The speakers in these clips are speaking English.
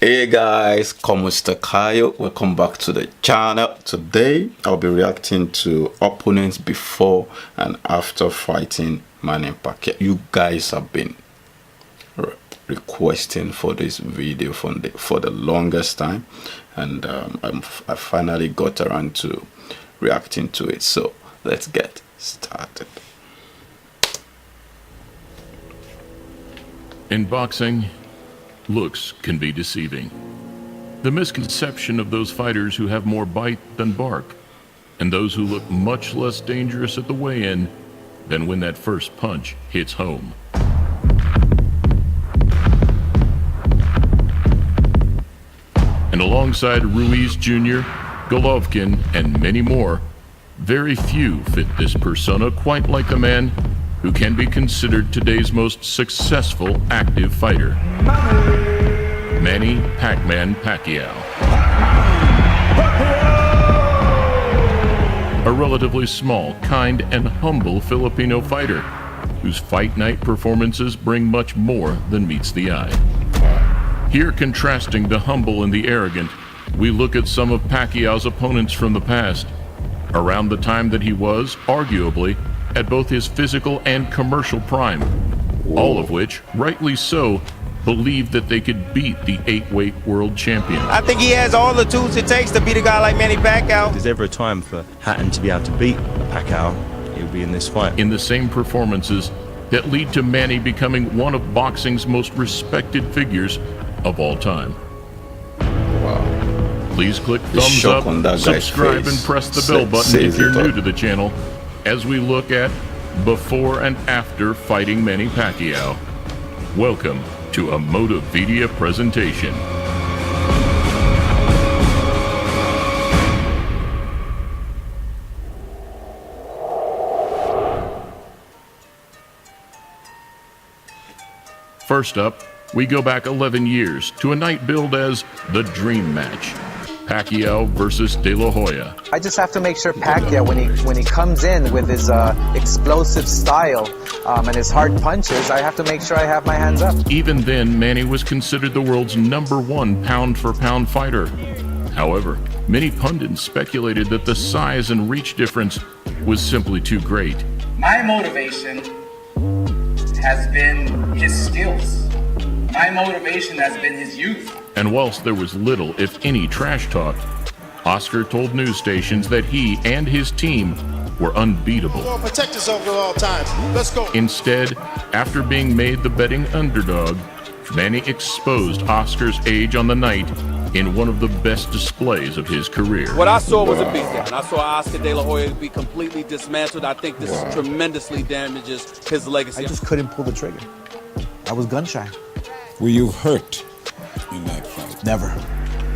Hey guys, como está Caio? Welcome back to the channel. Today I'll be reacting to opponents before and after fighting Manny Pacquiao. You guys have been requesting for this video for the longest time, and I finally got around to reacting to it. So let's get started. In boxing, looks can be deceiving. The misconception of those fighters who have more bite than bark, and those who look much less dangerous at the weigh-in than when that first punch hits home. And alongside Ruiz Jr., Golovkin, and many more, very few fit this persona quite like the man who can be considered today's most successful active fighter. Manny "Pac-Man" Pacquiao. A relatively small, kind, and humble Filipino fighter whose fight night performances bring much more than meets the eye. Here, contrasting the humble and the arrogant, we look at some of Pacquiao's opponents from the past, around the time that he was, arguably, at both his physical and commercial prime, all of which, rightly so, believed that they could beat the 8-weight world champion. I think he has all the tools it takes to beat a guy like Manny Pacquiao. If there's ever a time for Hatton to be able to beat Pacquiao, it would be in this fight. In the same performances that lead to Manny becoming one of boxing's most respected figures of all time. Wow. Please click thumbs up, subscribe, and press the bell button if you're new to the channel as we look at before and after fighting Manny Pacquiao. Welcome to a Motivedia presentation. First up, we go back 11 years to a night billed as the Dream Match. Pacquiao versus De La Hoya. I just have to make sure Pacquiao, when he comes in with his explosive style and his hard punches, I have to make sure I have my hands up. Even then, Manny was considered the world's #1 pound-for-pound fighter. However, many pundits speculated that the size and reach difference was simply too great. My motivation has been his skills. My motivation has been his youth. And whilst there was little, if any, trash talk, Oscar told news stations that he and his team were unbeatable. Protect yourself at all times. Let's go. Instead, after being made the betting underdog, Manny exposed Oscar's age on the night in one of the best displays of his career. What I saw was a beatdown. I saw Oscar De La Hoya be completely dismantled. I think this tremendously damages his legacy. I just couldn't pull the trigger. I was gun shy. Were you hurt in that fight? Never.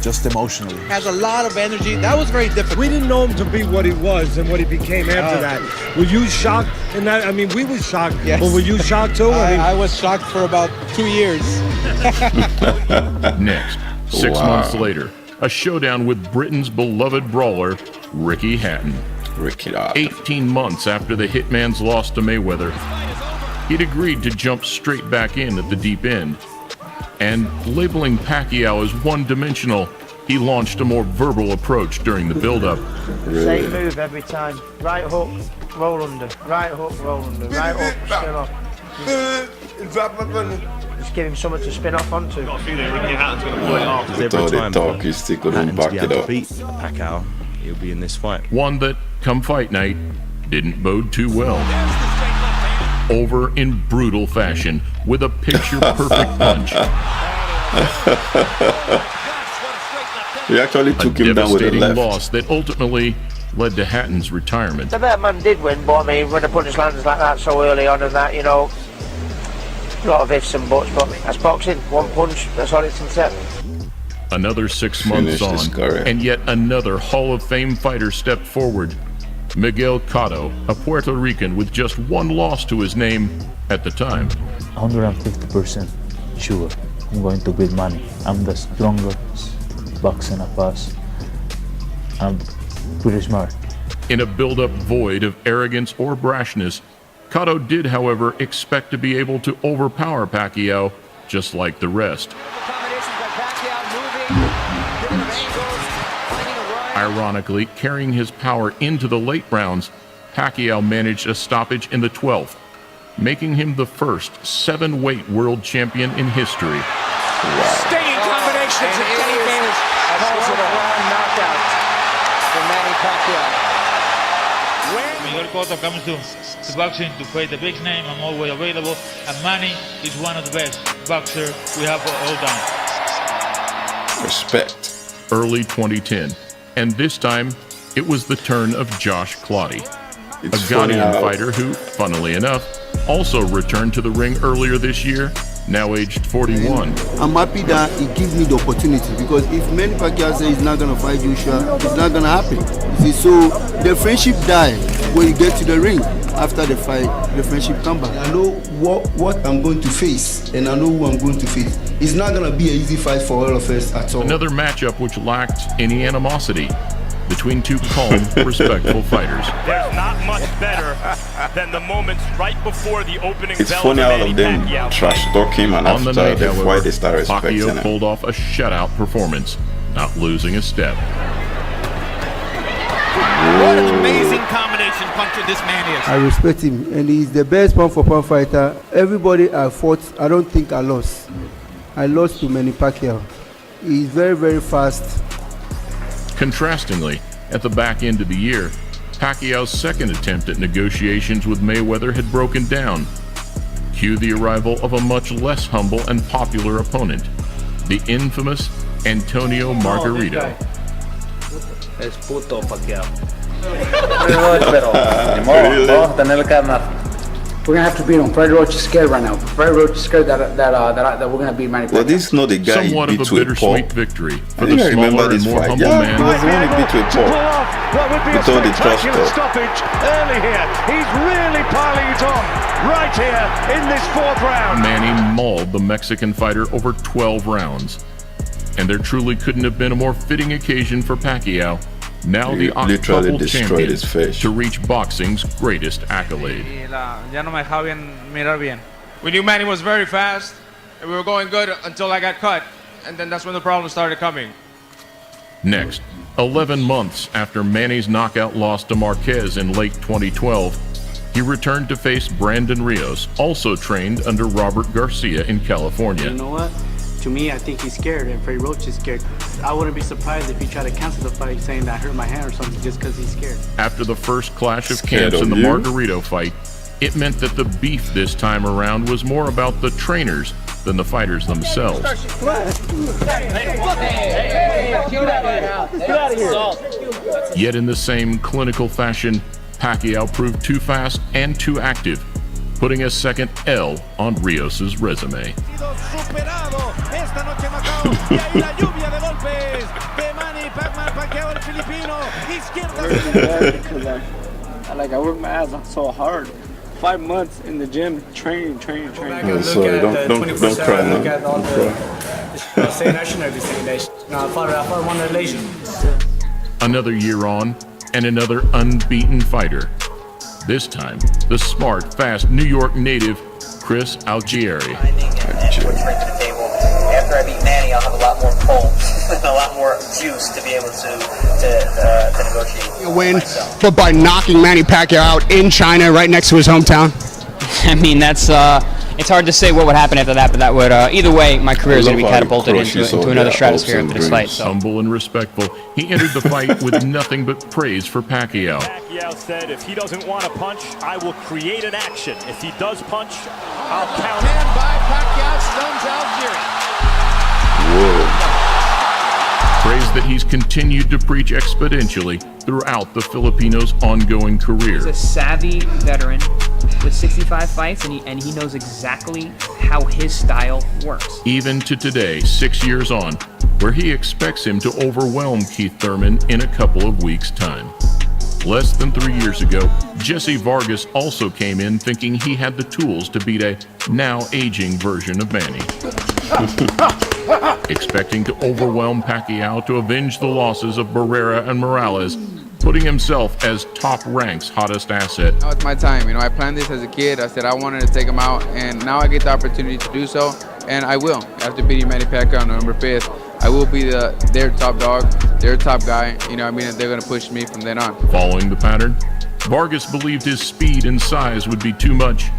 Just emotionally. Has a lot of energy. That was very difficult. We didn't know him to be what he was and what he became after that. Were you shocked in that? I mean, we were shocked. Yes. But were you shocked too? I was shocked for about 2 years. Next, 6 months later, a showdown with Britain's beloved brawler, Ricky Hatton. 18 months after the Hitman's loss to Mayweather, he'd agreed to jump straight back in at the deep end. And labeling Pacquiao as one-dimensional, he launched a more verbal approach during the build-up. Same move every time. Right hook, roll under. Right hook, roll under. Right hook, spin off. Just give him something to spin off onto. If there's ever a time for Hatton to be able to beat Pacquiao, it would be in this fight. One that, come fight night, didn't bode too well. Over in brutal fashion with a picture-perfect punch. He actually took him down with a left. Loss that ultimately led to Hatton's retirement. So that man did win, but I mean, when a punch lands like that so early on and that, you know, a lot of ifs and buts, but that's boxing. One punch, that's all it's set. Another 6 months on, and yet another Hall of Fame fighter stepped forward. Miguel Cotto, a Puerto Rican with just one loss to his name at the time. 150% sure I'm going to beat Manny. I'm the strongest boxer of us. I'm pretty smart. In a build-up void of arrogance or brashness, Cotto did, however, expect to be able to overpower Pacquiao just like the rest. Combinations by Pacquiao, Ironically, carrying his power into the late rounds, Pacquiao managed a stoppage in the 12th, making him the first 7-weight world champion in history. Stinging combinations and Kenny Baines calls it a round knockout for Manny Pacquiao. Miguel Cotto comes to boxing to fight the big name. I'm always available, and Manny is one of the best boxers we have all time. Respect. Early 2010, and this time it was the turn of Josh Clottey, a Ghanaian fighter who, funnily enough, also returned to the ring earlier this year, now aged 41. I'm happy that he gives me the opportunity, because if Manny Pacquiao says he's not going to fight Joshua, it's not going to happen. You see, so the friendship dies when you get to the ring. After the fight, the friendship comes back. I know what I'm going to face, and I know who I'm going to face. It's not going to be an easy fight for all of us at all. Another matchup which lacked any animosity between two calm, respectful fighters. There's not much better than the moments right before the opening it's bell funny of all Manny of them Pacquiao trash talk him, and after night, the however, fight they start respecting Pacquiao him. pulled off a shutout performance, not losing a step. What an amazing combination puncher this man is. I respect him, and he's the best pound-for-pound fighter. Everybody I fought, I don't think I lost. I lost to Manny Pacquiao. He's very, very fast. Contrastingly, at the back end of the year, Pacquiao's second attempt at negotiations with Mayweather had broken down. Cue the arrival of a much less humble and popular opponent, the infamous Antonio Margarito. Es puto Pacquiao. We're gonna have to beat him. Freddie Roach is scared right now. Freddie Roach is scared that we're gonna beat Manny Pacquiao. Well, this is not the guy Somewhat he of beat a with bittersweet Paul. victory for I the think I remember smaller and this more fight. humble Yeah, man. he was the one he beat with Paul. What would be a With all the trust spectacular though. stoppage early here. He's really piling it on right here in this 4th round. Manny mauled the Mexican fighter over 12 rounds. And there truly couldn't have been a more fitting occasion for Pacquiao, now He the literally octuple destroyed champion, his face. to reach boxing's greatest accolade. Ya no me dejaba mirar bien. We knew Manny was very fast, and we were going good until I got cut, and then that's when the problems started coming. Next, 11 months after Manny's knockout loss to Marquez in late 2012, he returned to face Brandon Rios, also trained under Robert Garcia in California. You know what? To me, I think he's scared, and Freddie Roach is scared. I wouldn't be surprised if he tried to cancel the fight, saying that I hurt my hand or something, just because he's scared. After the first clash of Scared camps of in the you? Margarito fight, it meant that the beef this time around was more about the trainers than the fighters themselves. Yet in the same clinical fashion, Pacquiao proved too fast and too active, putting a second L on Rios' resume. I worked my ass off so hard. 5 months in the gym, training. I'm sorry, don't cry now. Don't cry. Saying I shouldn't be saying that. I fought one relation. Another year on, and another unbeaten fighter. This time, the smart, fast New York native, Chris Algieri. After I beat Manny, I'll have a lot more pull, a lot more juice to be able to negotiate. A win, but by knocking Manny Pacquiao out in China, right next to his hometown. I mean, that's it's hard to say what would happen after that, but that would either way, my career is going to be catapulted into another stratosphere after this fight. So. Humble and respectful, he entered the fight with nothing but praise for Pacquiao. Pacquiao said, if he doesn't want to punch, I will create an action. If he does punch, I'll count it. Stand by, Pacquiao stuns Algieri. Praise that he's continued to preach exponentially throughout the Filipino's ongoing career. He's a savvy veteran with 65 fights, and he knows exactly how his style works. Even to today, 6 years on, where he expects him to overwhelm Keith Thurman in a couple of weeks' time. Less than 3 years ago, Jesse Vargas also came in thinking he had the tools to beat a now-aging version of Manny. Expecting to overwhelm Pacquiao to avenge the losses of Barrera and Morales, putting himself as top rank's hottest asset. Now it's my time. I planned this as a kid. I said I wanted to take him out, and now I get the opportunity to do so, and I will. After beating Manny Pacquiao on November 5th, I will be their top dog, their top guy. You know, I mean, they're gonna push me from then on. Following the pattern, Vargas believed his speed and size would be too much,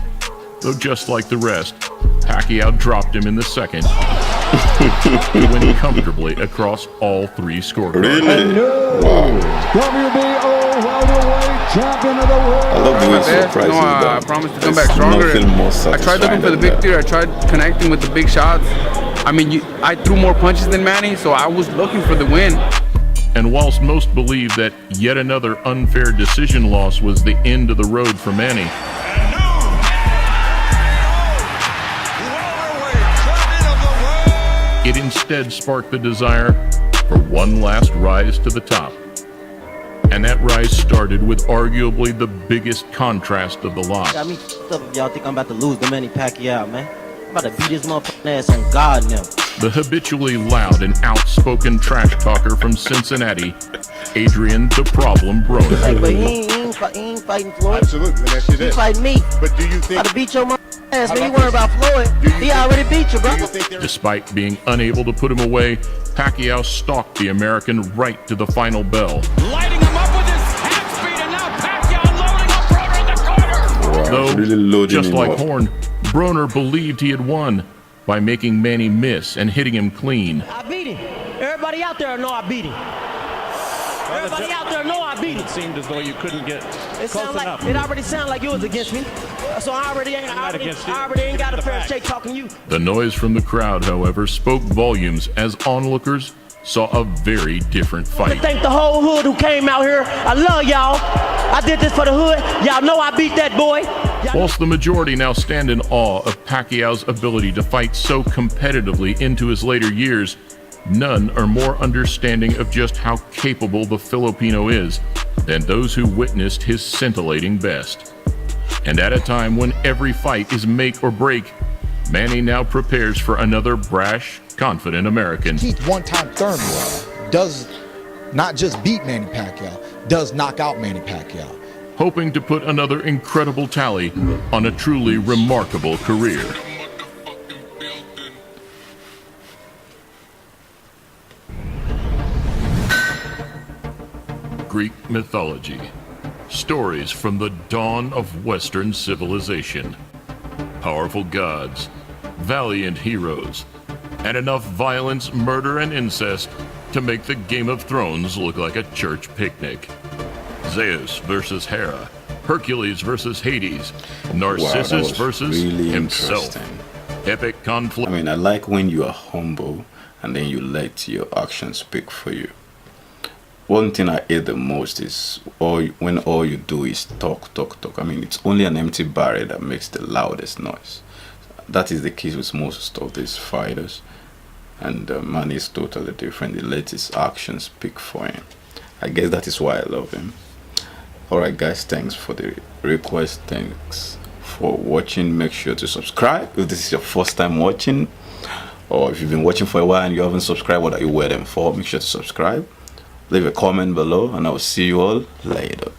though just like the rest, Pacquiao dropped him in the second to win comfortably across all 3 scorecards. Really? Wow. WBO welterweight champion of the world. I love the way he surprises I promised to come back stronger. I tried looking for the victory. I tried connecting with the big shots. I mean, I threw more punches than Manny, so I was looking for the win. And whilst most believe that yet another unfair decision loss was the end of the road for Manny, it instead sparked the desire for one last rise to the top. And that rise started with arguably the biggest contrast of the lot. I mean, y'all think I'm about to lose to Manny Pacquiao, man? I'm about to beat his motherfucking ass on God now. The habitually loud and outspoken trash talker from Cincinnati, Adrian the Problem Broner. Hey, but he ain't fighting Floyd. Absolutely, that's it. He fighting me. But do you think... I'm about to beat your motherfucking ass, man. You worry about Floyd. He already beat you, brother. Despite being unable to put him away, Pacquiao stalked the American right to the final bell. Lighting him up with his half speed, and now Pacquiao loading up Broner in the corner. Though, really just like Horn, Broner believed he had won by making Manny miss and hitting him clean. I beat him. Everybody out there know I beat him. Everybody out there know I beat him. It seemed as though you couldn't get close enough. It already sounded like you was against me. So I already ain't got a fair shake talking you. The noise from the crowd, however, spoke volumes as onlookers saw a very different fight. Thank the whole hood who came out here. I love y'all. I did this for the hood. Y'all know I beat that boy. Whilst the majority now stand in awe of Pacquiao's ability to fight so competitively into his later years, none are more understanding of just how capable the Filipino is than those who witnessed his scintillating best. And at a time when every fight is make or break, Manny now prepares for another brash, confident American. Keith one-time Thurman does not just beat Manny Pacquiao, does knock out Manny Pacquiao. Hoping to put another incredible tally on a truly remarkable career. Greek mythology. Stories from the dawn of Western civilization. Powerful gods, valiant heroes, and enough violence, murder, and incest to make the Game of Thrones look like a church picnic. Zeus versus Hera, Hercules versus Hades, Narcissus versus really himself. Epic conflict. I mean, I like when you are humble and then you let your actions speak for you. One thing I hate the most is when all you do is talk. I mean, it's only an empty barrel that makes the loudest noise. That is the case with most of these fighters. And Manny is totally different. He lets his actions speak for him. I guess that is why I love him. Alright guys, thanks for the request. Thanks for watching. Make sure to subscribe if this is your first time watching. Or if you've been watching for a while and you haven't subscribed, what are you waiting for? Make sure to subscribe. Leave a comment below and I will see you all later.